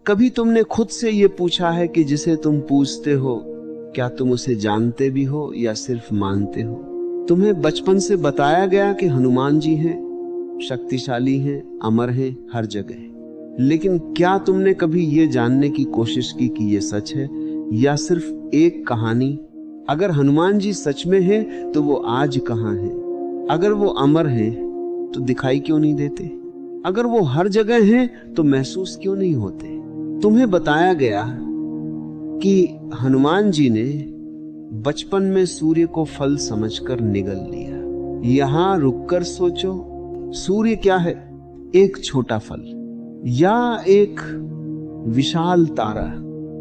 कभी तुमने खुद से ये पूछा है कि जिसे तुम पूछते हो क्या तुम उसे जानते भी हो या सिर्फ मानते हो? तुम्हें बचपन से बताया गया कि हनुमान जी हैं, शक्तिशाली हैं, अमर हैं, हर जगह। लेकिन क्या तुमने कभी ये जानने की कोशिश की कि ये सच है या सिर्फ एक कहानी? अगर हनुमान जी सच में हैं तो वो आज कहाँ हैं? अगर वो अमर हैं तो दिखाई क्यों नहीं देते? अगर वो हर जगह हैं तो महसूस क्यों नहीं होते? तुम्हें बताया गया कि हनुमान जी ने बचपन में सूर्य को फल समझकर निगल लिया। यहां रुककर सोचो, सूर्य क्या है? एक छोटा फल या एक विशाल तारा?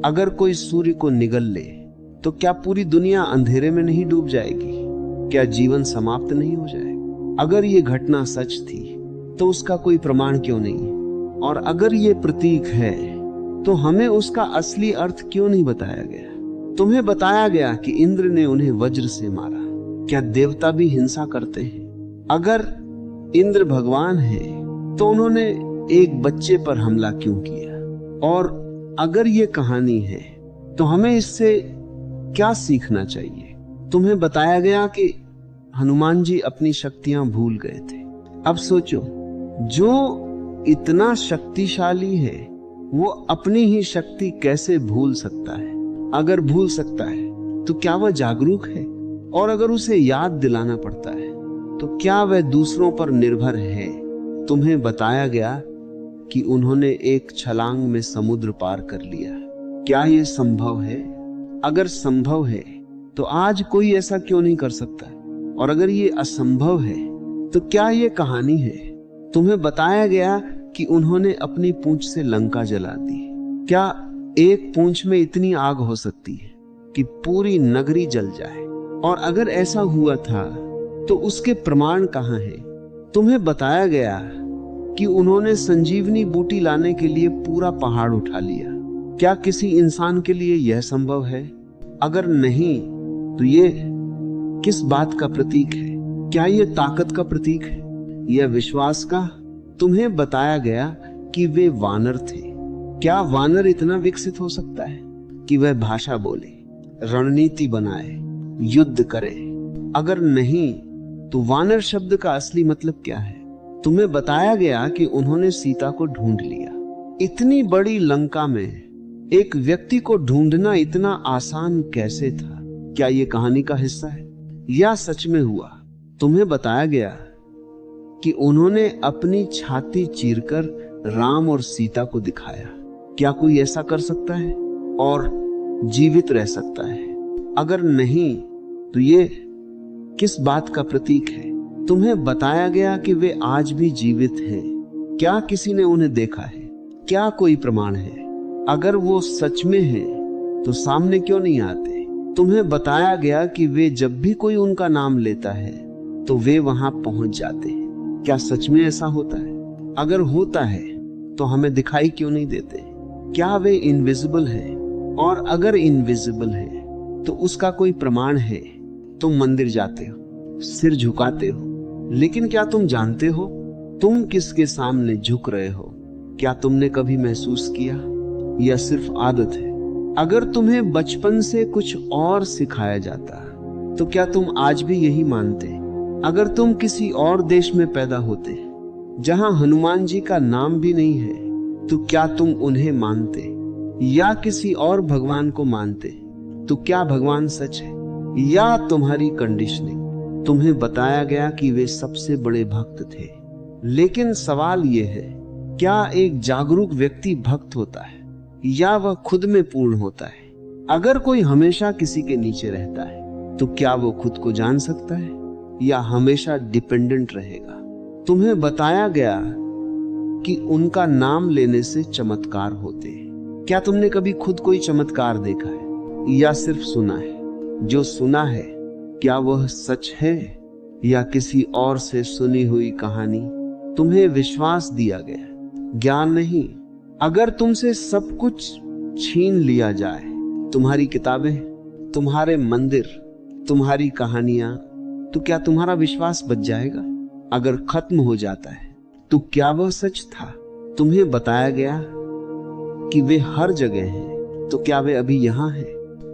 अगर कोई सूर्य को निगल ले तो क्या पूरी दुनिया अंधेरे में नहीं डूब जाएगी? क्या जीवन समाप्त नहीं हो जाएगा? अगर ये घटना सच थी तो उसका कोई प्रमाण क्यों नहीं? और अगर ये प्रतीक है तो हमें उसका असली अर्थ क्यों नहीं बताया गया? तुम्हें बताया गया कि इंद्र ने उन्हें वज्र से मारा। क्या देवता भी हिंसा करते हैं? अगर इंद्र भगवान है तो उन्होंने एक बच्चे पर हमला क्यों किया? और अगर ये कहानी है तो हमें इससे क्या सीखना चाहिए? तुम्हें बताया गया कि हनुमान जी अपनी शक्तियां भूल गए थे। अब सोचो, जो इतना शक्तिशाली है वो अपनी ही शक्ति कैसे भूल सकता है? अगर भूल सकता है तो क्या वह जागरूक है? और अगर उसे याद दिलाना पड़ता है तो क्या वह दूसरों पर निर्भर है? तुम्हें बताया गया कि उन्होंने एक छलांग में समुद्र पार कर लिया। क्या यह संभव है? अगर संभव है तो आज कोई ऐसा क्यों नहीं कर सकता? और अगर ये असंभव है तो क्या ये कहानी है? तुम्हें बताया गया कि उन्होंने अपनी पूंछ से लंका जला दी। क्या एक पूंछ में इतनी आग हो सकती है कि पूरी नगरी जल जाए? और अगर ऐसा हुआ था तो उसके प्रमाण कहां हैं? तुम्हें बताया गया कि उन्होंने संजीवनी बूटी लाने के लिए पूरा पहाड़ उठा लिया। क्या किसी इंसान के लिए यह संभव है? अगर नहीं तो ये किस बात का प्रतीक है? क्या यह ताकत का प्रतीक है या विश्वास का? तुम्हें बताया गया कि वे वानर थे। क्या वानर इतना विकसित हो सकता है कि वह भाषा बोले, रणनीति बनाए, युद्ध करे? अगर नहीं तो वानर शब्द का असली मतलब क्या है? तुम्हें बताया गया कि उन्होंने सीता को ढूंढ लिया। इतनी बड़ी लंका में एक व्यक्ति को ढूंढना इतना आसान कैसे था? क्या यह कहानी का हिस्सा है या सच में हुआ? तुम्हें बताया गया कि उन्होंने अपनी छाती चीरकर राम और सीता को दिखाया। क्या कोई ऐसा कर सकता है और जीवित रह सकता है? अगर नहीं तो ये किस बात का प्रतीक है? तुम्हें बताया गया कि वे आज भी जीवित हैं। क्या किसी ने उन्हें देखा है? क्या कोई प्रमाण है? अगर वो सच में है तो सामने क्यों नहीं आते? तुम्हें बताया गया कि वे जब भी कोई उनका नाम लेता है तो वे वहां पहुंच जाते हैं। क्या सच में ऐसा होता है? अगर होता है तो हमें दिखाई क्यों नहीं देते? क्या वे इनविजिबल है? और अगर इनविजिबल है तो उसका कोई प्रमाण है? तुम मंदिर जाते हो, सिर झुकाते हो, लेकिन क्या तुम जानते हो तुम किसके सामने झुक रहे हो? क्या तुमने कभी महसूस किया या सिर्फ आदत है? अगर तुम्हें बचपन से कुछ और सिखाया जाता तो क्या तुम आज भी यही मानते? अगर तुम किसी और देश में पैदा होते जहां हनुमान जी का नाम भी नहीं है तो क्या तुम उन्हें मानते या किसी और भगवान को मानते? तो क्या भगवान सच है या तुम्हारी कंडीशनिंग? तुम्हें बताया गया कि वे सबसे बड़े भक्त थे, लेकिन सवाल यह है, क्या एक जागरूक व्यक्ति भक्त होता है या वह खुद में पूर्ण होता है? अगर कोई हमेशा किसी के नीचे रहता है तो क्या वो खुद को जान सकता है या हमेशा डिपेंडेंट रहेगा? तुम्हें बताया गया कि उनका नाम लेने से चमत्कार होते हैं। क्या तुमने कभी खुद कोई चमत्कार देखा है या सिर्फ सुना है? जो सुना है क्या वह सच है या किसी और से सुनी हुई कहानी? तुम्हें विश्वास दिया गया, ज्ञान नहीं। अगर तुमसे सब कुछ छीन लिया जाए, तुम्हारी किताबें, तुम्हारे मंदिर, तुम्हारी कहानियां, तो क्या तुम्हारा विश्वास बच जाएगा? अगर खत्म हो जाता है तो क्या वह सच था? तुम्हें बताया गया कि वे हर जगह हैं, तो क्या वे अभी यहाँ हैं?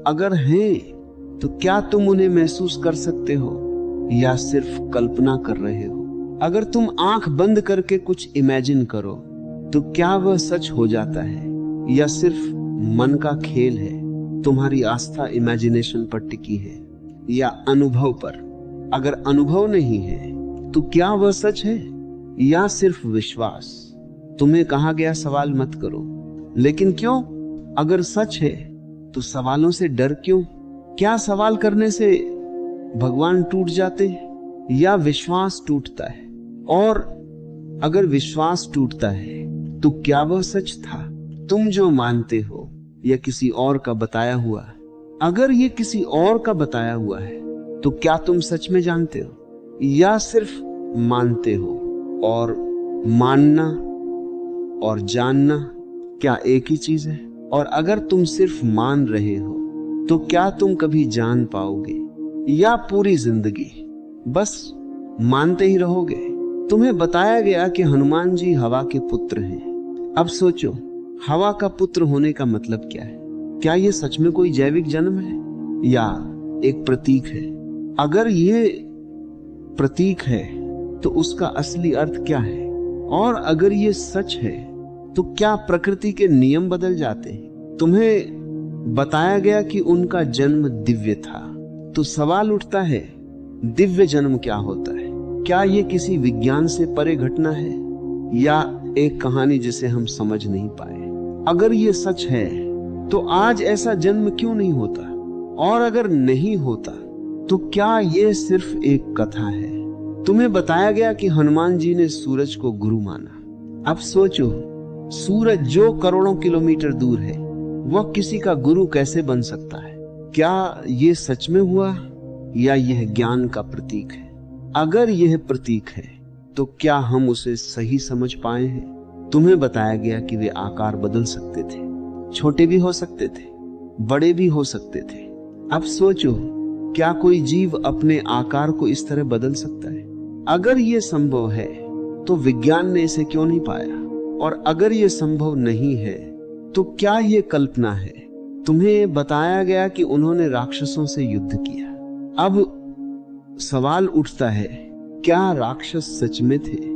अगर हैं, तो क्या तुम उन्हें महसूस कर सकते हो या सिर्फ कल्पना कर रहे हो? अगर तुम आंख बंद करके कुछ इमेजिन करो, तो क्या वह सच हो जाता है या सिर्फ मन का खेल है? तुम्हारी आस्था इमेजिनेशन पर टिकी है या अनुभव पर? अगर अनुभव नहीं है, तो क्या वह सच है या सिर्फ विश्वास? तुम्हें कहा गया सवाल मत करो, लेकिन क्यों? अगर सच है तो सवालों से डर क्यों? क्या सवाल करने से भगवान टूट जाते हैं या विश्वास टूटता है? और अगर विश्वास टूटता है तो क्या वह सच था, तुम जो मानते हो, या किसी और का बताया हुआ? अगर ये किसी और का बताया हुआ है, तो क्या तुम सच में जानते हो या सिर्फ मानते हो? और मानना और जानना क्या एक ही चीज है? और अगर तुम सिर्फ मान रहे हो, तो क्या तुम कभी जान पाओगे या पूरी जिंदगी बस मानते ही रहोगे? तुम्हें बताया गया कि हनुमान जी हवा के पुत्र हैं। अब सोचो, हवा का पुत्र होने का मतलब क्या है? क्या यह सच में कोई जैविक जन्म है या एक प्रतीक है? अगर ये प्रतीक है, तो उसका असली अर्थ क्या है? और अगर ये सच है, तो क्या प्रकृति के नियम बदल जाते हैं? तुम्हें बताया गया कि उनका जन्म दिव्य था, तो सवाल उठता है, दिव्य जन्म क्या होता है? क्या ये किसी विज्ञान से परे घटना है या एक कहानी जिसे हम समझ नहीं पाए? अगर ये सच है, तो आज ऐसा जन्म क्यों नहीं होता? और अगर नहीं होता, तो क्या ये सिर्फ एक कथा है? तुम्हें बताया गया कि हनुमान जी ने सूरज को गुरु माना। अब सोचो, सूरज जो करोड़ों किलोमीटर दूर है, वह किसी का गुरु कैसे बन सकता है? क्या ये सच में हुआ या यह ज्ञान का प्रतीक है? अगर यह प्रतीक है, तो क्या हम उसे सही समझ पाए हैं? तुम्हें बताया गया कि वे आकार बदल सकते थे, छोटे भी हो सकते थे, बड़े भी हो सकते थे। अब सोचो, क्या कोई जीव अपने आकार को इस तरह बदल सकता है? अगर यह संभव है, तो विज्ञान ने इसे क्यों नहीं पाया? और अगर यह संभव नहीं है, तो क्या यह कल्पना है? तुम्हें बताया गया कि उन्होंने राक्षसों से युद्ध किया। अब सवाल उठता है, क्या राक्षस सच में थे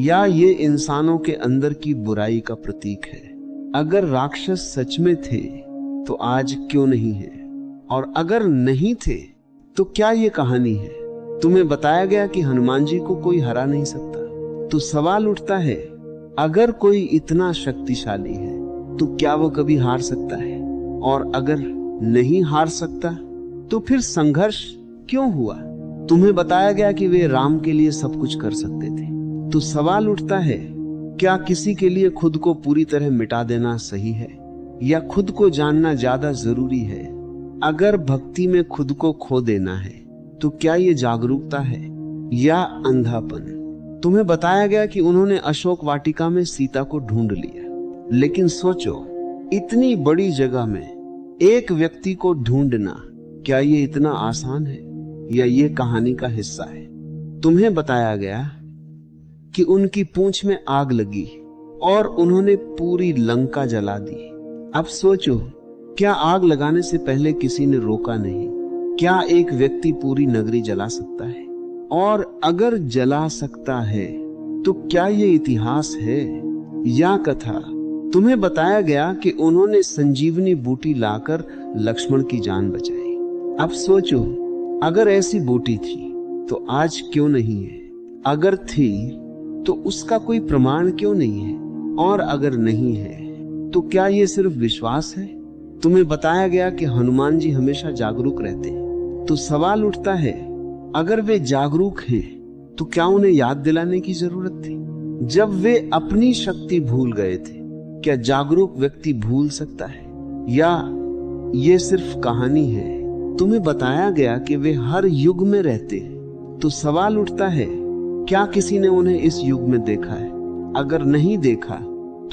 या ये इंसानों के अंदर की बुराई का प्रतीक है? अगर राक्षस सच में थे, तो आज क्यों नहीं है? और अगर नहीं थे, तो क्या ये कहानी है? तुम्हें बताया गया कि हनुमान जी को कोई हरा नहीं सकता। तो सवाल उठता है, अगर कोई इतना शक्तिशाली है, तो क्या वो कभी हार सकता है? और अगर नहीं हार सकता, तो फिर संघर्ष क्यों हुआ? तुम्हें बताया गया कि वे राम के लिए सब कुछ कर सकते थे। तो सवाल उठता है, क्या किसी के लिए खुद को पूरी तरह मिटा देना सही है या खुद को जानना ज्यादा जरूरी है? अगर भक्ति में खुद को खो देना है, तो क्या ये जागरूकता है या अंधापन? तुम्हें बताया गया कि उन्होंने अशोक वाटिका में सीता को ढूंढ लिया, लेकिन सोचो, इतनी बड़ी जगह में एक व्यक्ति को ढूंढना, क्या ये इतना आसान है या ये कहानी का हिस्सा है? तुम्हें बताया गया कि उनकी पूंछ में आग लगी और उन्होंने पूरी लंका जला दी। अब सोचो, क्या आग लगाने से पहले किसी ने रोका नहीं? क्या एक व्यक्ति पूरी नगरी जला सकता है? और अगर जला सकता है, तो क्या ये इतिहास है या कथा? तुम्हें बताया गया कि उन्होंने संजीवनी बूटी लाकर लक्ष्मण की जान बचाई। अब सोचो, अगर ऐसी बूटी थी, तो आज क्यों नहीं है? अगर थी, तो उसका कोई प्रमाण क्यों नहीं है? और अगर नहीं है, तो क्या ये सिर्फ विश्वास है? तुम्हें बताया गया कि हनुमान जी हमेशा जागरूक रहते हैं। तो सवाल उठता है, अगर वे जागरूक हैं, तो क्या उन्हें याद दिलाने की जरूरत थी? जब वे अपनी शक्ति भूल गए थे, क्या जागरूक व्यक्ति भूल सकता है या ये सिर्फ कहानी है? तुम्हें बताया गया कि वे हर युग में रहते हैं। तो सवाल उठता है, क्या किसी ने उन्हें इस युग में देखा है? अगर नहीं देखा,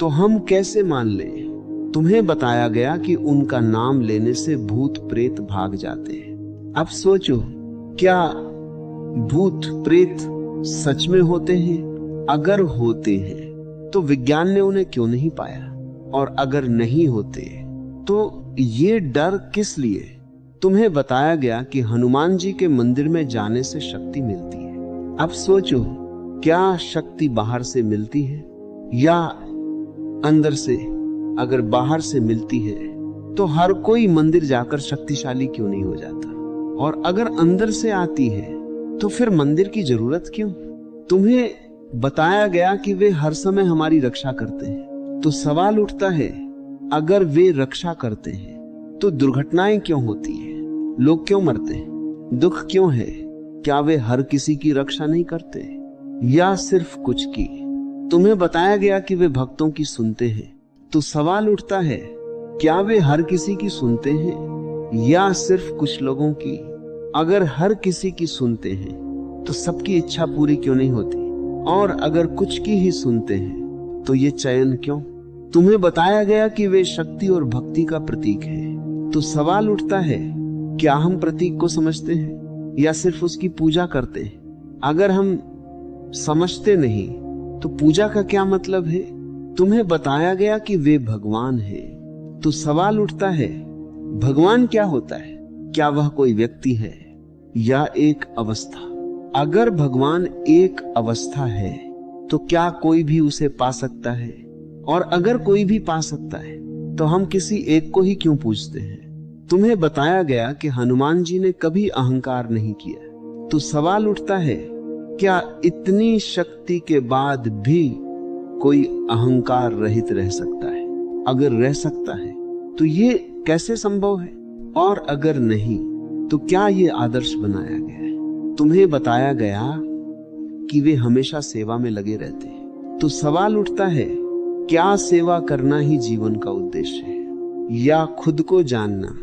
तो हम कैसे मान लें? तुम्हें बताया गया कि उनका नाम लेने से भूत प्रेत भाग जाते हैं। अब सोचो, क्या भूत प्रेत सच में होते हैं? अगर होते हैं, तो विज्ञान ने उन्हें क्यों नहीं पाया? और अगर नहीं होते तो ये डर किस लिए? तुम्हें बताया गया कि हनुमान जी के मंदिर में जाने से शक्ति मिलती है। अब सोचो, क्या शक्ति बाहर से मिलती है या अंदर से? अगर बाहर से मिलती है तो हर कोई मंदिर जाकर शक्तिशाली क्यों नहीं हो जाता? और अगर अंदर से आती है तो फिर मंदिर की जरूरत क्यों? तुम्हें बताया गया कि वे हर समय हमारी रक्षा करते हैं, तो सवाल उठता है, अगर वे रक्षा करते हैं तो दुर्घटनाएं क्यों होती है? लोग क्यों मरते हैं? दुख क्यों है? क्या वे हर किसी की रक्षा नहीं करते या सिर्फ कुछ की? तुम्हें बताया गया कि वे भक्तों की सुनते हैं, तो सवाल उठता है, क्या वे हर किसी की सुनते हैं या सिर्फ कुछ लोगों की? अगर हर किसी की सुनते हैं तो सबकी इच्छा पूरी क्यों नहीं होती? और अगर कुछ की ही सुनते हैं तो ये चयन क्यों? तुम्हें बताया गया कि वे शक्ति और भक्ति का प्रतीक है, तो सवाल उठता है, क्या हम प्रतीक को समझते हैं या सिर्फ उसकी पूजा करते हैं? अगर हम समझते नहीं तो पूजा का क्या मतलब है? तुम्हें बताया गया कि वे भगवान हैं, तो सवाल उठता है, भगवान क्या होता है? क्या वह कोई व्यक्ति है या एक अवस्था? अगर भगवान एक अवस्था है तो क्या कोई भी उसे पा सकता है? और अगर कोई भी पा सकता है तो हम किसी एक को ही क्यों पूजते हैं? तुम्हें बताया गया कि हनुमान जी ने कभी अहंकार नहीं किया, तो सवाल उठता है, क्या इतनी शक्ति के बाद भी कोई अहंकार रहित रह सकता है? अगर रह सकता है तो ये कैसे संभव है? और अगर नहीं तो क्या ये आदर्श बनाया गया है? तुम्हें बताया गया कि वे हमेशा सेवा में लगे रहते हैं, तो सवाल उठता है, क्या सेवा करना ही जीवन का उद्देश्य है या खुद को जानना?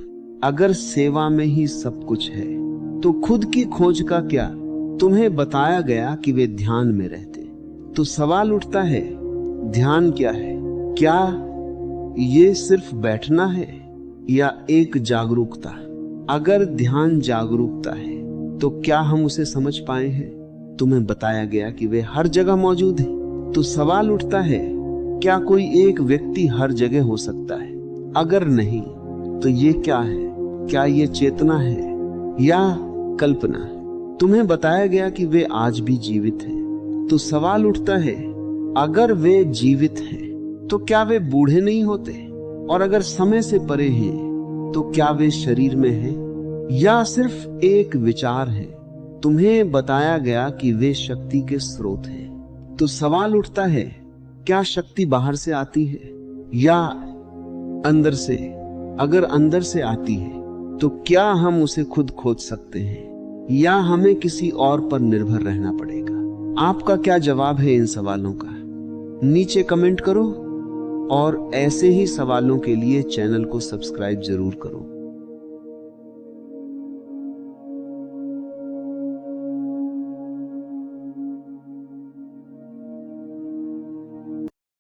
अगर सेवा में ही सब कुछ है तो खुद की खोज का क्या? तुम्हें बताया गया कि वे ध्यान में रहते, तो सवाल उठता है, ध्यान क्या है? क्या ये सिर्फ बैठना है या एक जागरूकता? अगर ध्यान जागरूकता है तो क्या हम उसे समझ पाए हैं? तुम्हें बताया गया कि वे हर जगह मौजूद है, तो सवाल उठता है, क्या कोई एक व्यक्ति हर जगह हो सकता है? अगर नहीं तो ये क्या है? क्या ये चेतना है या कल्पना? तुम्हें बताया गया कि वे आज भी जीवित हैं, तो सवाल उठता है, अगर वे जीवित हैं तो क्या वे बूढ़े नहीं होते? और अगर समय से परे हैं तो क्या वे शरीर में हैं या सिर्फ एक विचार है? तुम्हें बताया गया कि वे शक्ति के स्रोत हैं, तो सवाल उठता है, क्या शक्ति बाहर से आती है या अंदर से? अगर अंदर से आती है तो क्या हम उसे खुद खोज सकते हैं या हमें किसी और पर निर्भर रहना पड़ेगा? आपका क्या जवाब है इन सवालों का? नीचे कमेंट करो और ऐसे ही सवालों के लिए चैनल को सब्सक्राइब जरूर करो।